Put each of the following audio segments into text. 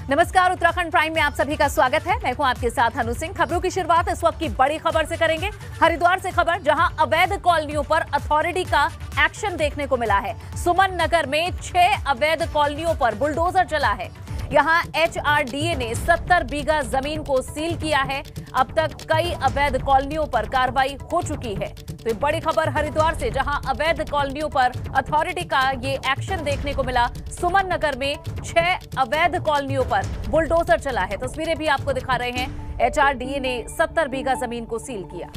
नमस्कार, उत्तराखंड प्राइम में आप सभी का स्वागत है। मैं हूं आपके साथ अनु सिंह। खबरों की शुरुआत इस वक्त की बड़ी खबर से करेंगे। हरिद्वार से खबर, जहां अवैध कॉलोनियों पर अथॉरिटी का एक्शन देखने को मिला है। सुमन नगर में 6 अवैध कॉलोनियों पर बुलडोजर चला है। यहां एचआरडीए ने 70 बीघा जमीन को सील किया है। अब तक कई अवैध कॉलोनियों पर कार्रवाई हो चुकी है। तो बड़ी खबर हरिद्वार से, जहां अवैध कॉलोनियों पर अथॉरिटी का ये एक्शन देखने को मिला। सुमन नगर में 6 अवैध कॉलोनियों पर बुलडोजर चला है। तस्वीरें भी आपको दिखा रहे हैं। एचआरडीए ने 70 बीघा जमीन को सील किया।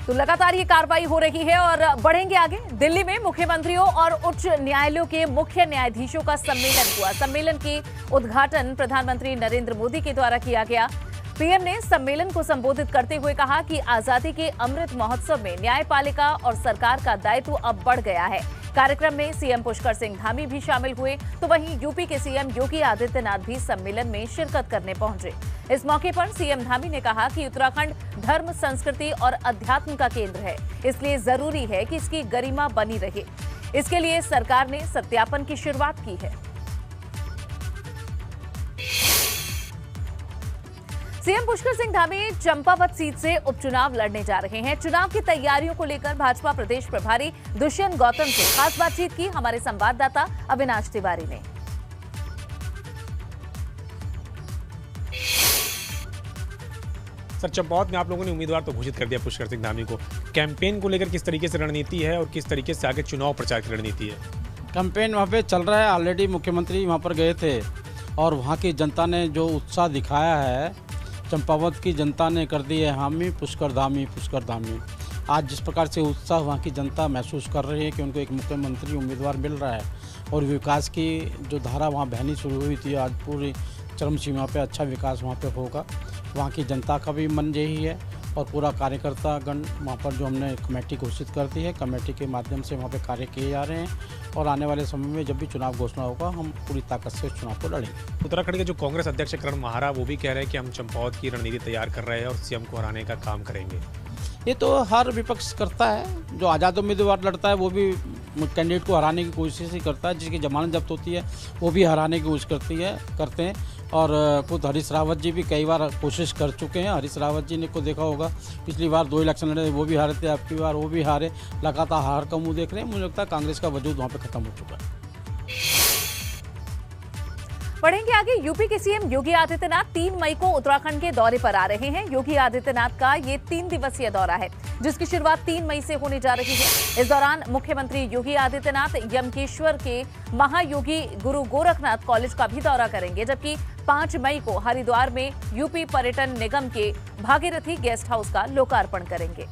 तो लगातार ये कार्रवाई हो रही है और बढ़ेंगे आगे। दिल्ली में मुख्यमंत्रियों और उच्च न्यायालयों के मुख्य न्यायाधीशों का सम्मेलन हुआ। सम्मेलन की उद्घाटन प्रधानमंत्री नरेंद्र मोदी के द्वारा किया गया। पीएम ने सम्मेलन को संबोधित करते हुए कहा कि आजादी के अमृत महोत्सव में न्यायपालिका और सरकार का दायित्व अब बढ़ गया है। कार्यक्रम में सीएम पुष्कर सिंह धामी भी शामिल हुए, तो वहीं यूपी के सीएम योगी आदित्यनाथ भी सम्मेलन में शिरकत करने पहुंचे। इस मौके पर सीएम धामी ने कहा कि उत्तराखंड धर्म, संस्कृति और अध्यात्म का केंद्र है, इसलिए जरूरी है कि इसकी गरिमा बनी रहे। इसके लिए सरकार ने सत्यापन की शुरुआत की है। सीएम पुष्कर सिंह धामी चंपावत सीट से उपचुनाव लड़ने जा रहे हैं। चुनाव की तैयारियों को लेकर भाजपा प्रदेश प्रभारी दुष्यंत गौतम से खास बातचीत की हमारे संवाददाता अविनाश तिवारी ने। सर, चंपावत में आप लोगों ने उम्मीदवार तो घोषित कर दिया पुष्कर सिंह धामी को। कैंपेन को लेकर किस तरीके से रणनीति है और किस तरीके से आगे चुनाव प्रचार की रणनीति है? कैंपेन वहाँ पे चल रहा है। ऑलरेडी मुख्यमंत्री वहाँ पर गए थे और वहाँ की जनता ने जो उत्साह दिखाया है, चंपावत की जनता ने कर दी है हामी पुष्कर धामी, पुष्कर धामी। आज जिस प्रकार से उत्साह वहाँ की जनता महसूस कर रही है कि उनको एक मुख्यमंत्री उम्मीदवार मिल रहा है और विकास की जो धारा वहाँ बहनी शुरू हुई थी, आज पूरी चरम सीमा पे अच्छा विकास वहाँ पे होगा। वहाँ की जनता का भी मन यही है और पूरा कार्यकर्तागण वहाँ पर जो हमने कमेटी घोषित कर दी है, कमेटी के माध्यम से वहाँ पे कार्य किए जा रहे हैं और आने वाले समय में जब भी चुनाव घोषणा होगा, हम पूरी ताकत से उस चुनाव को लड़ेंगे। उत्तराखंड के जो कांग्रेस अध्यक्ष करण महारा, वो भी कह रहे हैं कि हम चंपावत की रणनीति तैयार कर रहे हैं और सीएम को हराने का काम करेंगे। ये तो हर विपक्ष करता है। जो आज़ाद उम्मीदवार लड़ता है वो भी कैंडिडेट को हराने की कोशिश ही करता है। जिसकी जमानत जब्त होती है वो भी हराने की कोशिश करते हैं। और खुद हरीश रावत जी भी कई बार कोशिश कर चुके हैं। हरीश रावत जी ने को देखा होगा, पिछली बार 2 इलेक्शन लड़े, वो भी हारे थे, अब की बार वो भी हारे। लगातार हार का मुंह देख रहे हैं। मुझे लगता है कांग्रेस का वजूद वहाँ पे खत्म हो चुका है। बढ़ेंगे आगे। यूपी के सीएम योगी आदित्यनाथ 3 मई को उत्तराखंड के दौरे पर आ रहे हैं। योगी आदित्यनाथ का ये 3 दिवसीय दौरा है, जिसकी शुरुआत 3 मई से होने जा रही है। इस दौरान मुख्यमंत्री योगी आदित्यनाथ यमकेश्वर के महायोगी गुरु गोरखनाथ कॉलेज का भी दौरा करेंगे, जबकि 5 मई को हरिद्वार में यूपी पर्यटन निगम के भागीरथी गेस्ट हाउस का लोकार्पण करेंगे।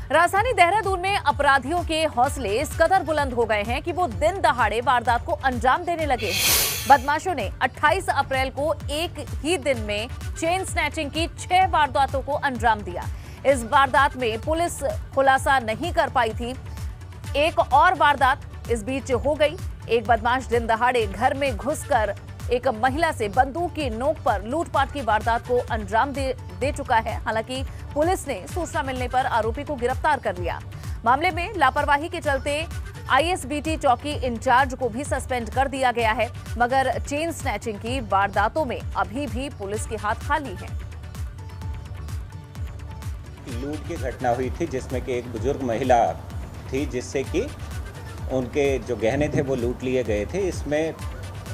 राजधानी देहरादून में अपराधियों के हौसले इस कदर बुलंद हो गए हैं कि वो दिन दहाड़े वारदात को अंजाम देने लगे हैं। बदमाशों ने 28 अप्रैल को एक ही दिन में चेन स्नैचिंग की 6 वारदातों को अंजाम दिया। इस वारदात में पुलिस खुलासा नहीं कर पाई थी। एक और वारदात इस बीच हो गई। एक बदमाश दिन दहाड़े घर में घुसकर एक महिला से बंदूक की नोक पर लूटपाट की वारदात को अंजाम दे चुका है। हालांकि पुलिस ने सूचना मिलने पर आरोपी को गिरफ्तार कर लिया। मामले में लापरवाही के चलते आईएसबीटी चौकी इंचार्ज को भी सस्पेंड कर दिया गया है, मगर चेन स्नैचिंग की वारदातों में अभी भी पुलिस के हाथ खाली हैं। लूट की घटना हुई थी जिसमें कि एक बुजुर्ग महिला थी, जिससे कि उनके जो गहने थे वो लूट लिए गए थे। इसमें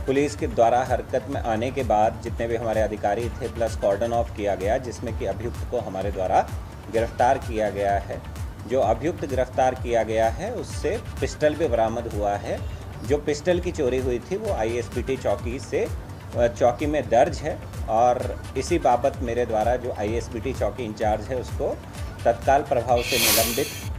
पुलिस के द्वारा हरकत में आने के बाद जितने भी हमारे अधिकारी थे, प्लस कॉर्डन ऑफ किया गया, जिसमें कि अभियुक्त को हमारे द्वारा गिरफ्तार किया गया है। जो अभियुक्त गिरफ्तार किया गया है उससे पिस्टल भी बरामद हुआ है। जो पिस्टल की चोरी हुई थी वो आईएसबीटी चौकी में दर्ज है और इसी बाबत मेरे द्वारा जो आईएसबीटी चौकी इंचार्ज है उसको तत्काल प्रभाव से निलंबित।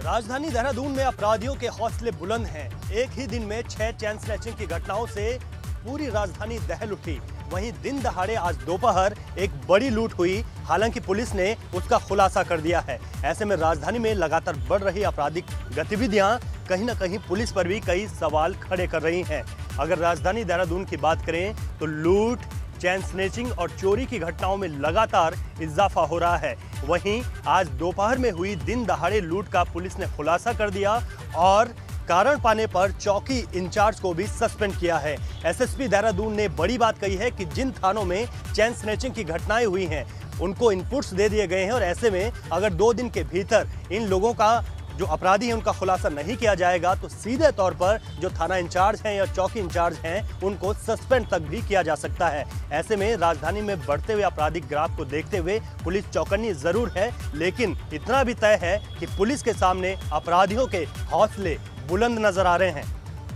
राजधानी देहरादून में अपराधियों के हौसले बुलंद हैं। एक ही दिन में 6 चेन स्नैचिंग की घटनाओं से पूरी राजधानी दहल उठी। वहीं दिन दहाड़े आज दोपहर एक बड़ी लूट हुई। हालांकि पुलिस ने उसका खुलासा कर दिया है। ऐसे में राजधानी में लगातार बढ़ रही आपराधिक गतिविधियां कहीं ना कहीं पुलिस पर भी कई सवाल खड़े कर रही हैं। अगर राजधानी देहरादून की बात करें तो लूट, चैन स्नेचिंग और चोरी की घटनाओं में लगातार इजाफा हो रहा है। वहीं आज दोपहर में हुई दिन दहाड़े लूट का पुलिस ने खुलासा कर दिया और कारण पाने पर चौकी इंचार्ज को भी सस्पेंड किया है। एसएसपी देहरादून ने बड़ी बात कही है कि जिन थानों में चैन स्नेचिंग की घटनाएं हुई हैं उनको इनपुट्स दे दिए गए हैं और ऐसे में अगर 2 दिन के भीतर इन लोगों का जो अपराधी हैं उनका खुलासा नहीं किया जाएगा तो सीधे तौर पर जो थाना इंचार्ज हैं या चौकी इंचार्ज हैं उनको सस्पेंड तक भी किया जा सकता है। ऐसे में राजधानी में बढ़ते हुए आपराधिक ग्राफ को देखते हुए पुलिस चौकन्नी जरूर है, लेकिन इतना भी तय है कि पुलिस के सामने अपराधियों के हौसले बुलंद नजर आ रहे हैं।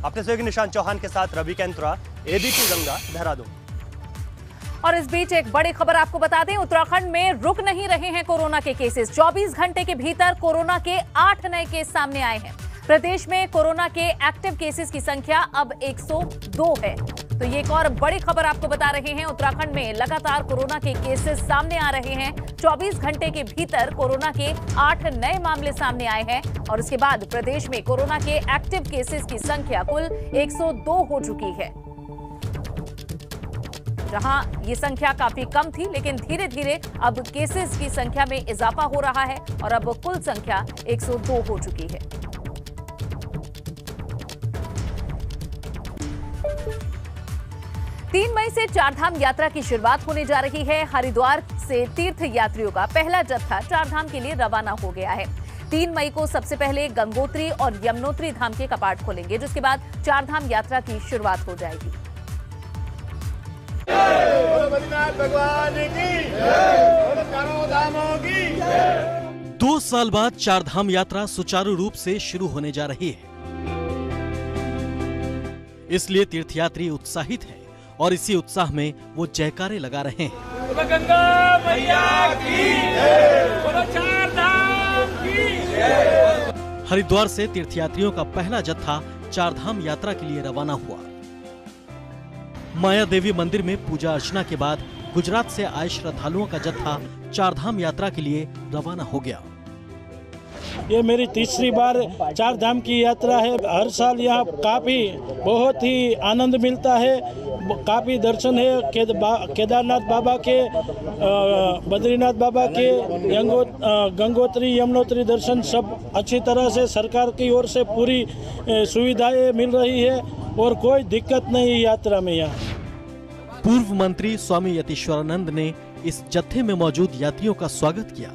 अपने सहयोगी निशांत चौहान के साथ रवि कैंत्रा, एबीपी गंगा, देहरादून। और इस बीच एक बड़ी खबर आपको बता दें, उत्तराखंड में रुक नहीं रहे हैं कोरोना के केसेस। 24 घंटे के भीतर कोरोना के 8 नए केस सामने आए हैं। प्रदेश में कोरोना के एक्टिव केसेस की संख्या अब 102 है। तो ये एक और बड़ी खबर आपको बता रहे हैं, उत्तराखंड में लगातार कोरोना के केसेस सामने आ रहे हैं। 24 घंटे के भीतर कोरोना के 8 नए मामले सामने आए हैं और उसके बाद प्रदेश में कोरोना के एक्टिव केसेस की संख्या कुल 102 हो चुकी है। जहां ये संख्या काफी कम थी, लेकिन धीरे धीरे अब केसेस की संख्या में इजाफा हो रहा है और अब कुल संख्या 102 हो चुकी है। तीन मई से चारधाम यात्रा की शुरुआत होने जा रही है। हरिद्वार से तीर्थ यात्रियों का पहला जत्था चारधाम के लिए रवाना हो गया है। 3 मई को सबसे पहले गंगोत्री और यमुनोत्री धाम के कपाट खुलेंगे, जिसके बाद चारधाम यात्रा की शुरुआत हो जाएगी। भगवान की 2 साल बाद चारधाम यात्रा सुचारू रूप से शुरू होने जा रही है, इसलिए तीर्थयात्री उत्साहित हैं और इसी उत्साह में वो जयकारे लगा रहे हैं। गंगा मैया की चारधाम की। हरिद्वार से तीर्थयात्रियों का पहला जत्था चारधाम यात्रा के लिए रवाना हुआ। माया देवी मंदिर में पूजा अर्चना के बाद गुजरात से आए श्रद्धालुओं का जत्था चारधाम यात्रा के लिए रवाना हो गया। ये मेरी तीसरी बार चारधाम की यात्रा है। हर साल यहाँ काफी बहुत ही आनंद मिलता है। काफी दर्शन है केदारनाथ बाबा के, बद्रीनाथ बाबा के, गंगोत्री यमुनोत्री दर्शन सब अच्छी तरह से सरकार की ओर से पूरी सुविधाएं मिल रही है और कोई दिक्कत नहीं यात्रा में। यहाँ पूर्व मंत्री स्वामी यतीश्वरानंद ने इस जत्थे में मौजूद यात्रियों का स्वागत किया।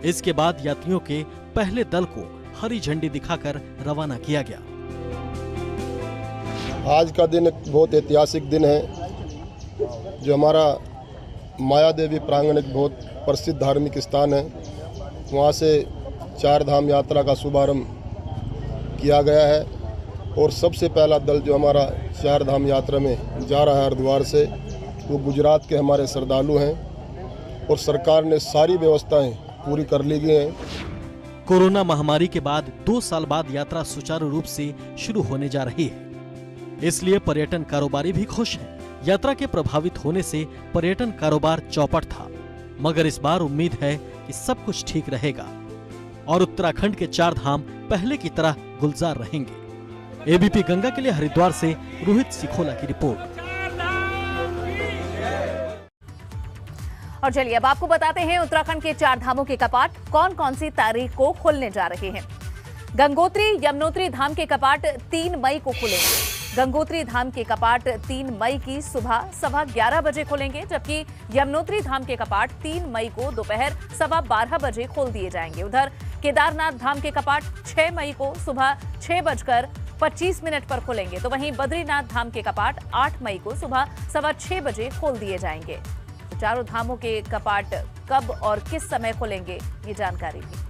इसके बाद यात्रियों के पहले दल को हरी झंडी दिखाकर रवाना किया गया। आज का दिन एक बहुत ऐतिहासिक दिन है, जो हमारा माया देवी प्रांगण एक बहुत प्रसिद्ध धार्मिक स्थान है, वहाँ से चारधाम यात्रा का शुभारंभ किया गया है। और सबसे पहला दल जो हमारा चारधाम यात्रा में जा रहा है हरिद्वार से, वो गुजरात के हमारे श्रद्धालु हैं और सरकार ने सारी व्यवस्थाएं पूरी कर ली गई हैं। कोरोना महामारी के बाद 2 साल बाद यात्रा सुचारू रूप से शुरू होने जा रही है, इसलिए पर्यटन कारोबारी भी खुश हैं। यात्रा के प्रभावित होने से पर्यटन कारोबार चौपट था, मगर इस बार उम्मीद है कि सब कुछ ठीक रहेगा और उत्तराखंड के चारधाम पहले की तरह गुलजार रहेंगे। एबीपी गंगा के लिए हरिद्वार से रोहित सिखोला की रिपोर्ट। और चलिए अब आपको बताते हैं उत्तराखंड के चारधामों के कपाट कौन कौन सी तारीख को खुलने जा रहे हैं। गंगोत्री यमुनोत्री धाम के कपाट 3 मई को खुलेंगे। गंगोत्री धाम के कपाट 3 मई की सुबह 11:15 बजे खुलेंगे, जबकि यमुनोत्री धाम के कपाट 3 मई को दोपहर 12:15 बजे खोल दिए जाएंगे। उधर केदारनाथ धाम के कपाट 6 मई को सुबह 6:25 पर खुलेंगे, तो वहीं बद्रीनाथ धाम के कपाट 8 मई को सुबह 6:15 बजे खोल दिए जाएंगे। तो चारों धामों के कपाट कब और किस समय खुलेंगे, ये जानकारी भी।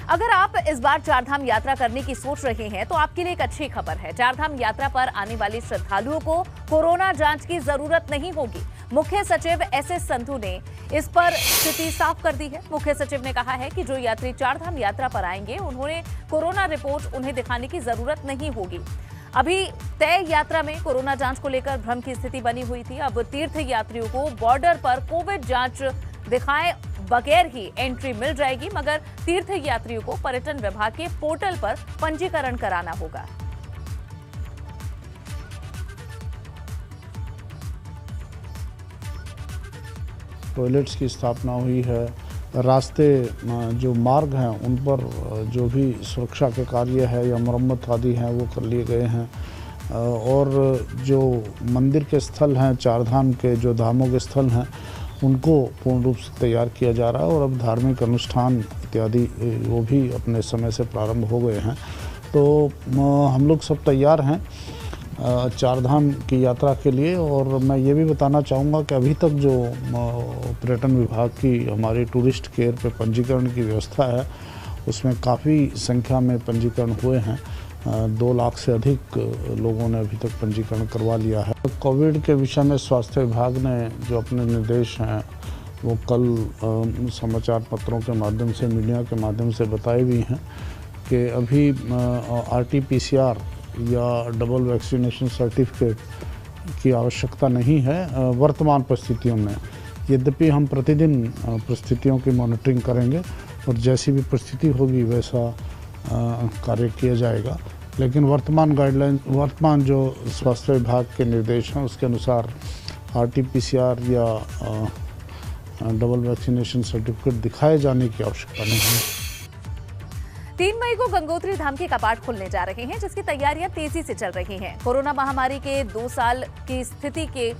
अगर आप इस बार चारधाम यात्रा करने की सोच रहे हैं तो आपके लिए एक अच्छी खबर है। चारधाम यात्रा पर आने वाले श्रद्धालुओं को कोरोना जांच की जरूरत नहीं होगी। मुख्य सचिव एसएस संधू ने इस पर स्थिति साफ कर दी है। मुख्य सचिव ने कहा है कि जो यात्री चारधाम यात्रा पर आएंगे उन्होंने कोरोना रिपोर्ट उन्हें दिखाने की जरूरत नहीं होगी। अभी तय यात्रा में कोरोना जांच को लेकर भ्रम की स्थिति बनी हुई थी। अब तीर्थ यात्रियों को बॉर्डर पर कोविड जांच दिखाए बगैर ही एंट्री मिल जाएगी, मगर तीर्थ यात्रियों को पर्यटन विभाग के पोर्टल पर पंजीकरण कराना होगा। टॉयलेट्स की स्थापना हुई है। रास्ते जो मार्ग हैं उन पर जो भी सुरक्षा के कार्य है या मरम्मत आदि हैं वो कर लिए गए हैं। और जो मंदिर के स्थल हैं, चार धाम के जो धामों के स्थल हैं, उनको पूर्ण रूप से तैयार किया जा रहा है और अब धार्मिक अनुष्ठान इत्यादि वो भी अपने समय से प्रारंभ हो गए हैं। तो हम लोग सब तैयार हैं चार धाम की यात्रा के लिए। और मैं ये भी बताना चाहूँगा कि अभी तक जो पर्यटन विभाग की हमारी टूरिस्ट केयर पे पंजीकरण की व्यवस्था है, उसमें काफ़ी संख्या में पंजीकरण हुए हैं। 2 लाख से अधिक लोगों ने अभी तक पंजीकरण करवा लिया है। कोविड के विषय में स्वास्थ्य विभाग ने जो अपने निर्देश हैं वो कल समाचार पत्रों के माध्यम से, मीडिया के माध्यम से बताए भी हैं कि अभी RT-PCR या डबल वैक्सीनेशन सर्टिफिकेट की आवश्यकता नहीं है वर्तमान परिस्थितियों में। यद्यपि हम प्रतिदिन परिस्थितियों की मॉनिटरिंग करेंगे और जैसी भी परिस्थिति होगी वैसा कार्य किया जाएगा, लेकिन वर्तमान जो स्वास्थ्य विभाग के निर्देश हैं उसके अनुसार RT-PCR या डबल वैक्सीनेशन सर्टिफिकेट दिखाए जाने की आवश्यकता नहीं है। 3 मई को गंगोत्री धाम के कपाट खुलने जा रहे हैं, जिसकी तैयारियां तेजी से चल रही हैं। कोरोना महामारी के 2 साल की स्थिति के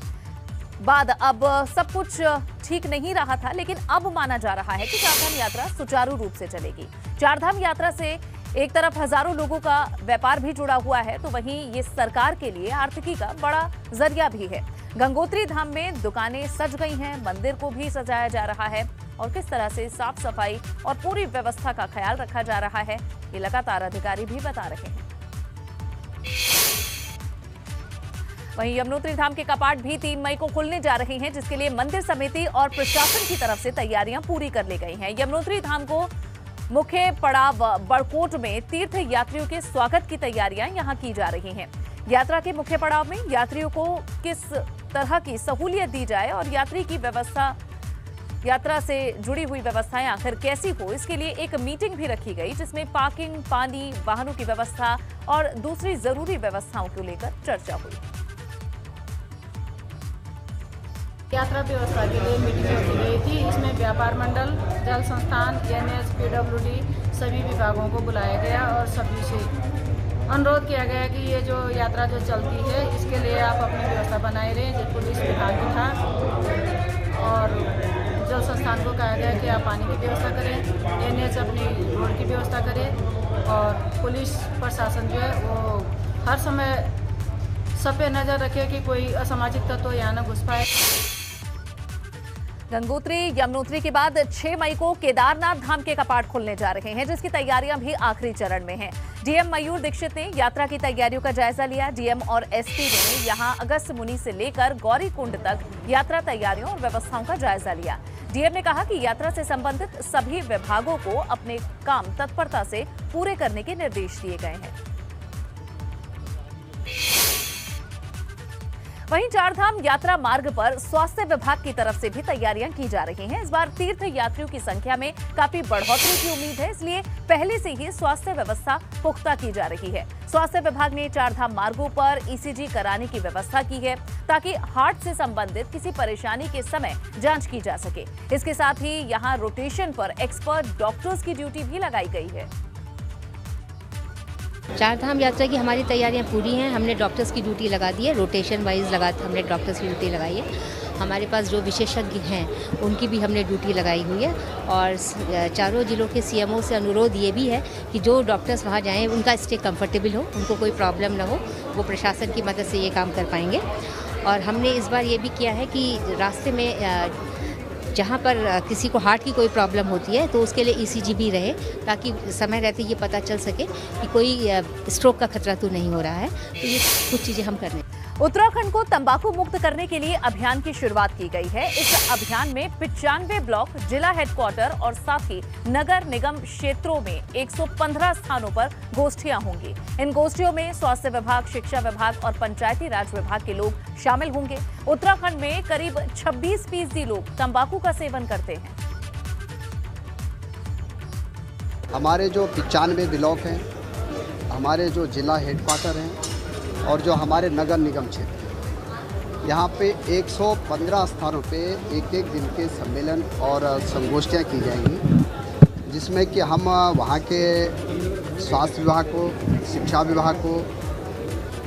बाद अब सब कुछ ठीक नहीं रहा था, लेकिन अब माना जा रहा है कि चारधाम यात्रा सुचारू रूप से चलेगी। चारधाम यात्रा से एक तरफ हजारों लोगों का व्यापार भी जुड़ा हुआ है, तो वहीं ये सरकार के लिए आर्थिकी का बड़ा जरिया भी है। गंगोत्री धाम में दुकानें सज गई हैं, मंदिर को भी सजाया जा रहा है और किस तरह से साफ सफाई और पूरी व्यवस्था का ख्याल रखा जा रहा है, ये लगातार अधिकारी भी बता रहे हैं। वहीं यमुनोत्री धाम के कपाट भी 3 मई को खुलने जा रहे हैं, जिसके लिए मंदिर समिति और प्रशासन की तरफ से तैयारियां पूरी कर ली गई हैं। यमुनोत्री धाम को मुख्य पड़ाव बड़कोट में तीर्थ यात्रियों के स्वागत की तैयारियां यहां की जा रही हैं। यात्रा के मुख्य पड़ाव में यात्रियों को किस तरह की सहूलियत दी जाए और यात्रा से जुड़ी हुई व्यवस्थाएं आखिर कैसी हो, इसके लिए एक मीटिंग भी रखी गई, जिसमें पार्किंग, पानी, वाहनों की व्यवस्था और दूसरी जरूरी व्यवस्थाओं को लेकर चर्चा हुई। यात्रा व्यवस्था के लिए मीटिंग रखी गई थी। इसमें व्यापार मंडल, जल संस्थान, NH, PWD सभी विभागों को बुलाया गया और सभी से अनुरोध किया गया कि ये जो यात्रा जो चलती है इसके लिए आप अपनी व्यवस्था बनाए रहें। जो पुलिस विभाग भी था और जल संस्थान को कहा गया कि आप पानी की व्यवस्था करें, NH अपनी रोड की व्यवस्था करें और पुलिस प्रशासन जो है वो हर समय सब पे नज़र रखे कि कोई असामाजिक तत्व यहाँ न घुस पाए। गंगोत्री यमुनोत्री के बाद 6 मई को केदारनाथ धाम के कपाट खुलने जा रहे हैं, जिसकी तैयारियां भी आखिरी चरण में हैं। डीएम मयूर दीक्षित ने यात्रा की तैयारियों का जायजा लिया। डीएम और एसपी ने यहां अगस्त मुनि से लेकर गौरी कुंड तक यात्रा तैयारियों और व्यवस्थाओं का जायजा लिया। डीएम ने कहा कि यात्रा से संबंधित सभी विभागों को अपने काम तत्परता से पूरे करने के निर्देश दिए गए हैं। वहीं चारधाम यात्रा मार्ग पर स्वास्थ्य विभाग की तरफ से भी तैयारियां की जा रही हैं। इस बार तीर्थ यात्रियों की संख्या में काफी बढ़ोतरी की उम्मीद है, इसलिए पहले से ही स्वास्थ्य व्यवस्था पुख्ता की जा रही है। स्वास्थ्य विभाग ने चारधाम मार्गों पर ECG कराने की व्यवस्था की है, ताकि हार्ट से संबंधित किसी परेशानी के समय जांच की जा सके। इसके साथ ही यहाँ रोटेशन पर एक्सपर्ट डॉक्टर्स की ड्यूटी भी लगाई गई है। चारधाम यात्रा की हमारी तैयारियां पूरी हैं। हमने डॉक्टर्स की ड्यूटी लगा दी है, रोटेशन वाइज हमने डॉक्टर्स की ड्यूटी लगाई है। हमारे पास जो विशेषज्ञ हैं उनकी भी हमने ड्यूटी लगाई हुई है और चारों जिलों के CMO से अनुरोध ये भी है कि जो डॉक्टर्स वहाँ जाएं उनका स्टे कंफर्टेबल हो, उनको कोई प्रॉब्लम ना हो, वो प्रशासन की मदद से ये काम कर पाएंगे। और हमने इस बार ये भी किया है कि रास्ते में जहाँ पर किसी को हार्ट की कोई प्रॉब्लम होती है तो उसके लिए ECG भी रहे, ताकि समय रहते ये पता चल सके कि कोई स्ट्रोक का खतरा तो नहीं हो रहा है। तो ये कुछ चीज़ें हम कर रहे हैं। उत्तराखंड को तंबाकू मुक्त करने के लिए अभियान की शुरुआत की गई है। इस अभियान में 95 ब्लॉक, जिला हेडक्वार्टर और साथ ही नगर निगम क्षेत्रों में 115 स्थानों पर गोष्ठियां होंगी। इन गोष्ठियों में स्वास्थ्य विभाग, शिक्षा विभाग और पंचायती राज विभाग के लोग शामिल होंगे। उत्तराखंड में करीब 26% लोग तंबाकू का सेवन करते हैं। हमारे जो 95 ब्लॉक हैं, हमारे जो जिला हेडक्वार्टर हैं और जो हमारे नगर निगम क्षेत्र, यहाँ पे 115 स्थानों पे एक दिन के सम्मेलन और संगोष्ठियाँ की जाएंगी, जिसमें कि हम वहाँ के स्वास्थ्य विभाग को, शिक्षा विभाग को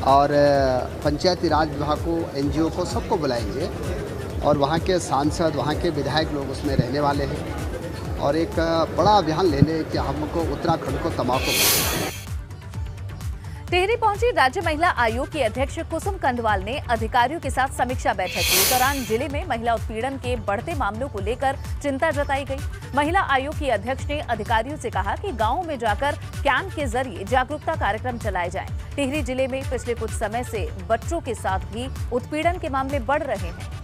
और पंचायती राज विभाग को, NGO को, सबको बुलाएंगे और वहाँ के सांसद, वहाँ के विधायक लोग उसमें रहने वाले हैं और एक बड़ा अभियान लेने कि हमको उत्तराखंड को तंबाकू। टिहरी पहुंची राज्य महिला आयोग की अध्यक्ष कुसुम कंडवाल ने अधिकारियों के साथ समीक्षा बैठक की। इस दौरान जिले में महिला उत्पीड़न के बढ़ते मामलों को लेकर चिंता जताई गई। महिला आयोग की अध्यक्ष ने अधिकारियों से कहा कि गांवों में जाकर कैंप के जरिए जागरूकता कार्यक्रम चलाए जाएं। टिहरी जिले में पिछले कुछ समय से बच्चों के साथ भी उत्पीड़न के मामले बढ़ रहे हैं।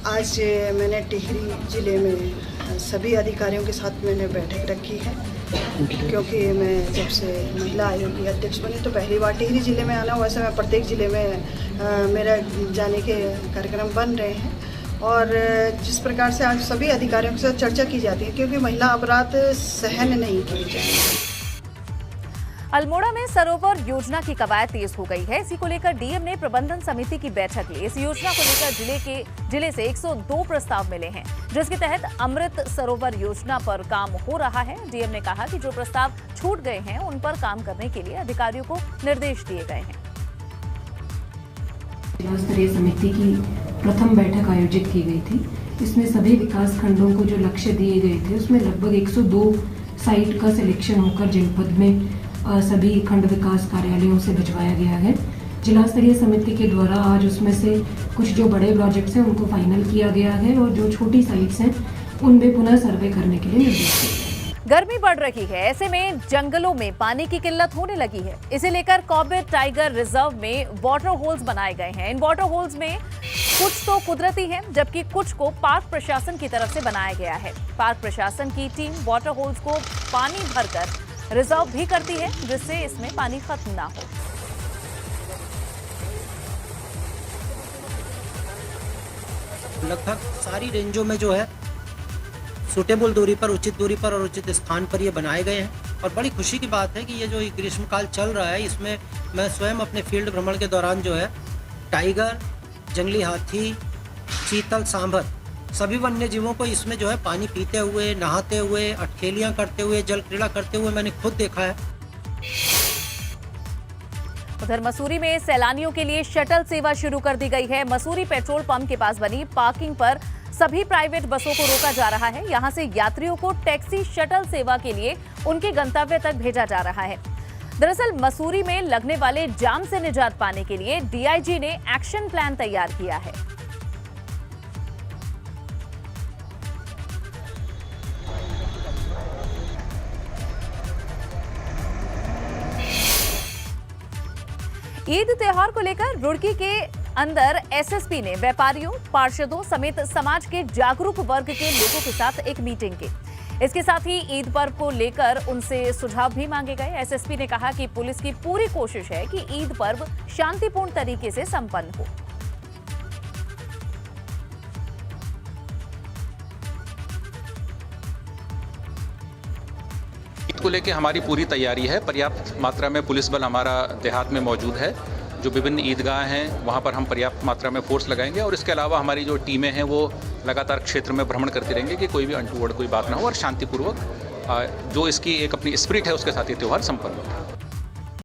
आज मैंने टिहरी जिले में सभी अधिकारियों के साथ मैंने बैठक रखी है, क्योंकि मैं जब से महिला आयोग की अध्यक्ष बनी तो पहली बार टिहरी जिले में आना। वैसे मैं प्रत्येक जिले में मेरा जाने के कार्यक्रम बन रहे हैं और जिस प्रकार से आज सभी अधिकारियों के साथ चर्चा की जाती है, क्योंकि महिला अपराध सहन नहीं किए जाएंगे। अल्मोड़ा में सरोवर योजना की कवायद तेज हो गई है। इसी को लेकर डीएम ने प्रबंधन समिति की बैठक ली। इस योजना को लेकर जिले से 102 प्रस्ताव मिले हैं, जिसके तहत अमृत सरोवर योजना पर काम हो रहा है। डीएम ने कहा कि जो प्रस्ताव छूट गए हैं उन पर काम करने के लिए अधिकारियों को निर्देश दिए गए हैं। जिला स्तरीय समिति की प्रथम बैठक आयोजित की गई थी। इसमें सभी विकास खंडों को जो लक्ष्य दिए गए थे उसमें लगभग 102 साइट का सिलेक्शन होकर जनपद में सभी खंड विकास कार्यालयों से भिजवाया गया है। जिला स्तरीय समिति के द्वारा आज उसमें से कुछ जो बड़े प्रोजेक्ट्स हैं उनको फाइनल किया गया है और जो छोटी साइट्स हैं उनमें पुनः सर्वे करने के लिए निर्देश दिए गए। गर्मी बढ़ रही है, ऐसे में जंगलों में पानी की किल्लत होने लगी है। इसे लेकर कॉर्बेट टाइगर रिजर्व में वाटर होल्स बनाए गए हैं। इन वाटर होल्स में कुछ तो कुदरती हैं, जबकि कुछ को पार्क प्रशासन की तरफ से बनाया गया है। पार्क प्रशासन की टीम वाटर होल्स को पानी भरकर रिजर्व भी करती है, जिससे इसमें पानी खत्म ना हो। लगभग सारी रेंजों में जो है सूटेबल दूरी पर, उचित दूरी पर और उचित स्थान पर ये बनाए गए हैं और बड़ी खुशी की बात है कि ये जो ग्रीष्मकाल चल रहा है इसमें मैं स्वयं अपने फील्ड भ्रमण के दौरान जो है टाइगर, जंगली हाथी, चीतल, सांभर सभी वन्य जीवों को इसमें जो है पानी पीते हुए, नहाते हुए, अटखेलियां करते हुए, जल क्रीड़ा करते हुए मैंने खुद देखा है। उधर मसूरी में सैलानियों के लिए शटल सेवा शुरू कर दी गई है। मसूरी पेट्रोल पंप के पास बनी पार्किंग पर सभी प्राइवेट बसों को रोका जा रहा है। यहां से यात्रियों को टैक्सी शटल सेवा के लिए उनके गंतव्य तक भेजा जा रहा है। दरअसल मसूरी में लगने वाले जाम से निजात पाने के लिए डीआईजी ने एक्शन प्लान तैयार किया है। ईद त्योहार को लेकर रुड़की के अंदर एसएसपी ने व्यापारियों, पार्षदों समेत समाज के जागरूक वर्ग के लोगों के साथ एक मीटिंग की। इसके साथ ही ईद पर्व को लेकर उनसे सुझाव भी मांगे गए। एसएसपी ने कहा कि पुलिस की पूरी कोशिश है कि ईद पर्व शांतिपूर्ण तरीके से संपन्न हो। ईद को लेकर हमारी पूरी तैयारी है। पर्याप्त मात्रा में पुलिस बल हमारा देहात में मौजूद है। जो विभिन्न ईदगाह हैं वहाँ पर हम पर्याप्त मात्रा में फोर्स लगाएंगे और इसके अलावा हमारी जो टीमें हैं वो लगातार क्षेत्र में भ्रमण करती रहेंगे कि कोई भी अनटूवर्ड कोई बात ना हो और शांतिपूर्वक जो इसकी एक अपनी स्पिरिट है उसके साथ ये त्यौहार संपन्न होता है।